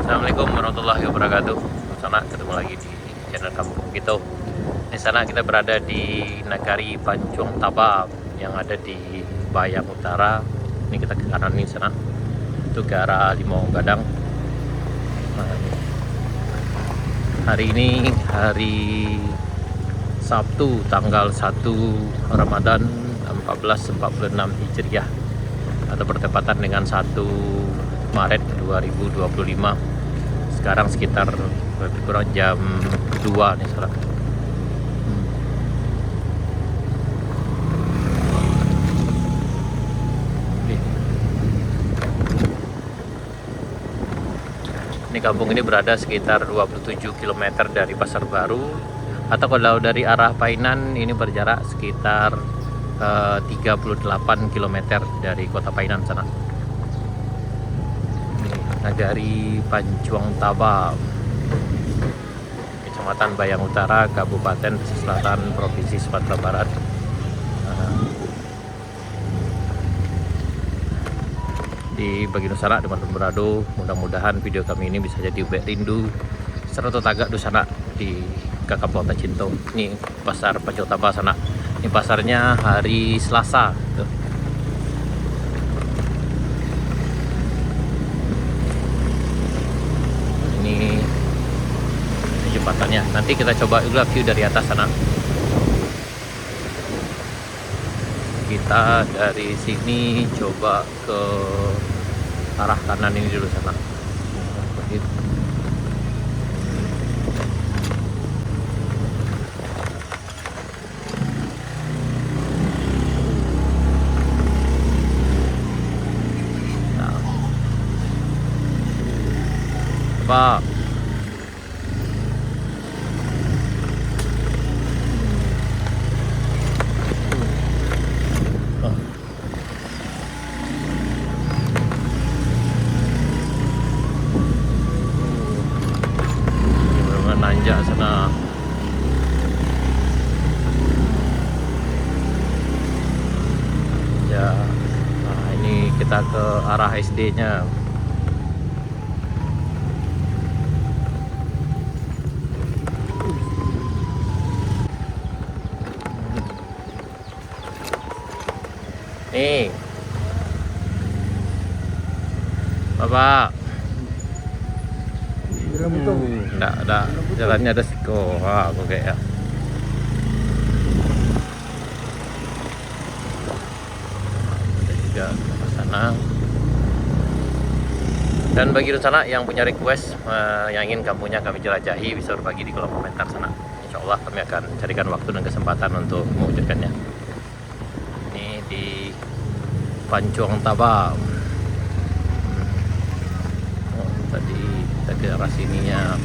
Assalamualaikum warahmatullahi wabarakatuh. Sana ketemu lagi di channel Kampung Pito. Di sana kita berada di Nagari Pancuang Taba yang ada di Bayang Utara. Ini kita ke kanan nih sana. Itu ke arah Limau Gadang. Nah, hari ini hari Sabtu tanggal 1 Ramadan 1446 Hijriah atau bertepatan dengan 1 Maret 2025. Sekarang sekitar lebih kurang jam 2 nih salah. Ini kampung ini berada sekitar 27 km dari Pasar Baru, atau kalau dari arah Painan ini berjarak sekitar 38 km dari kota Painan sana. Nagari Pancuang Taba, Kecamatan Bayang Utara, Kabupaten Pesisir Selatan, Provinsi Sumatera Barat. Di bagian sana teman-teman berado, mudah-mudahan video kami ini bisa jadi ubek rindu serta tagak di sana di Kabupaten Cinto. Ini pasar Pancuang Taba sana. Ini pasarnya hari Selasa tuh. Ini jembatannya. Nanti kita coba juga view dari atas sana. Kita dari sini coba ke arah kanan ini dulu sana. Nah. Pak. Nanjak sana. Ya, nah ini kita ke arah SD-nya. Nih, Bapak. Enggak ada, jalannya ada siko. Wah, oke ya. Ada juga ke sana. Dan bagi rencana yang punya request yang ingin kampungnya kami jelajahi, bisa berbagi di kolom komentar sana. Insya Allah kami akan carikan waktu dan kesempatan untuk mewujudkannya. Ini di Pancuang Taba. Tadi kita ke arah sininya.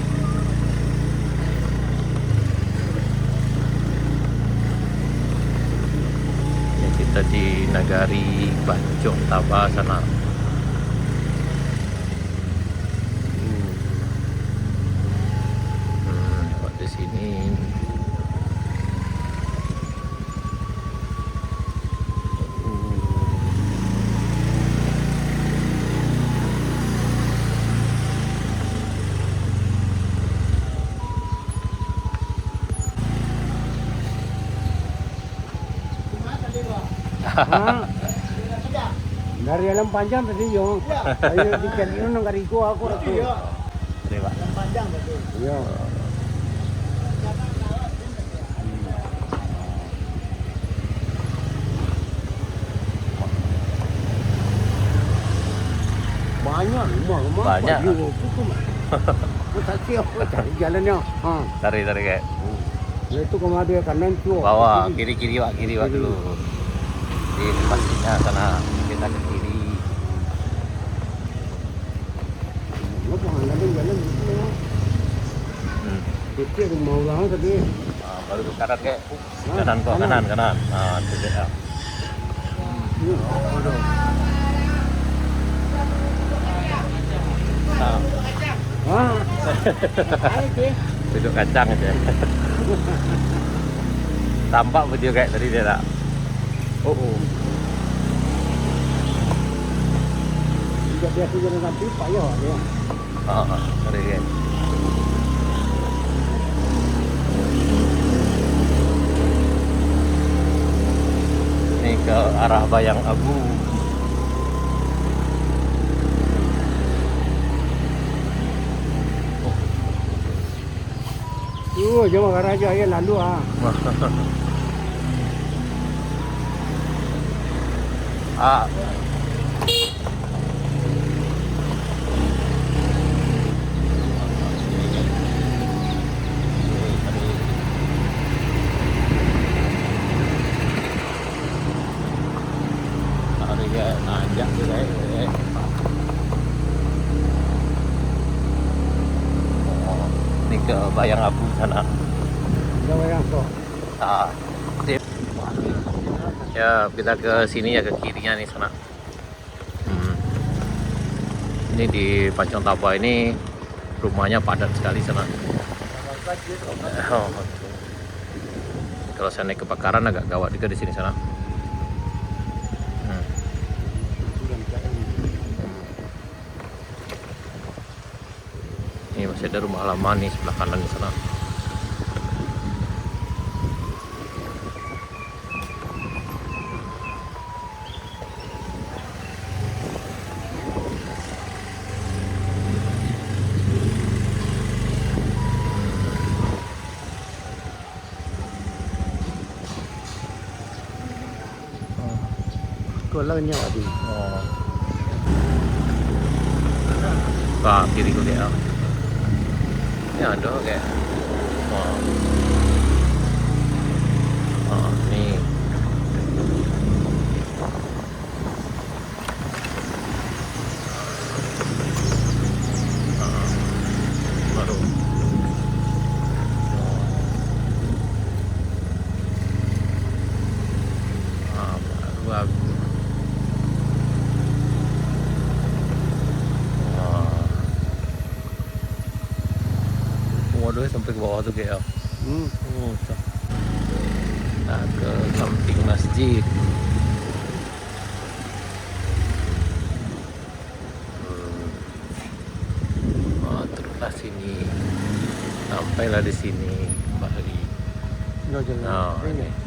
Ya, kita di Nagari Pancuang Taba sana. Lewat di sini. Dari alam panjang tadi yo. Ayo dikali nang kariku aku ratu. Terima. Panjang tadi. Iya. Banyak rumah. Banyak. Tak siap cari jalannya. Tarik kayak. Itu kemana kanan tuh. Bawah kiri Pak dulu. Di pastinya sana kita ke kiri. Jalan itu. Itu rumah orang tadi. Nah, baru ke kanan kayak kanan. Nah, itu dia. Nah. Duduk kacang aja. Tampak video kayak tadi dia tak. Oh. Tidak biasa jalan pipa ya. Sorry guys. Ini ke arah Bayang Abu. Jom raja ya lalu Ah. Harga nanjak juga ya. Oh, ini ke Bayang Abu sana. Jom yang so. Tip. Ya, kita ke sini ya, ke kirinya nih sana. Ini di Pancong Taba ini rumahnya padat sekali sana. Oh, kalau saya naik kebakaran agak gawat juga di sini sana. Ini masih ada rumah lama nih sebelah kanan di sana. Kolanya di. Oh. Wah, kiri gue kayak. Ini ada kayak. Oh. Oh, nih. Baru. Baru. Waduh, sampai ke bawah tuh kayak. Nah, ke samping masjid. Oh, teruslah sini. Sampailah di sini kembali. No jalan. Oh, Ini. ini.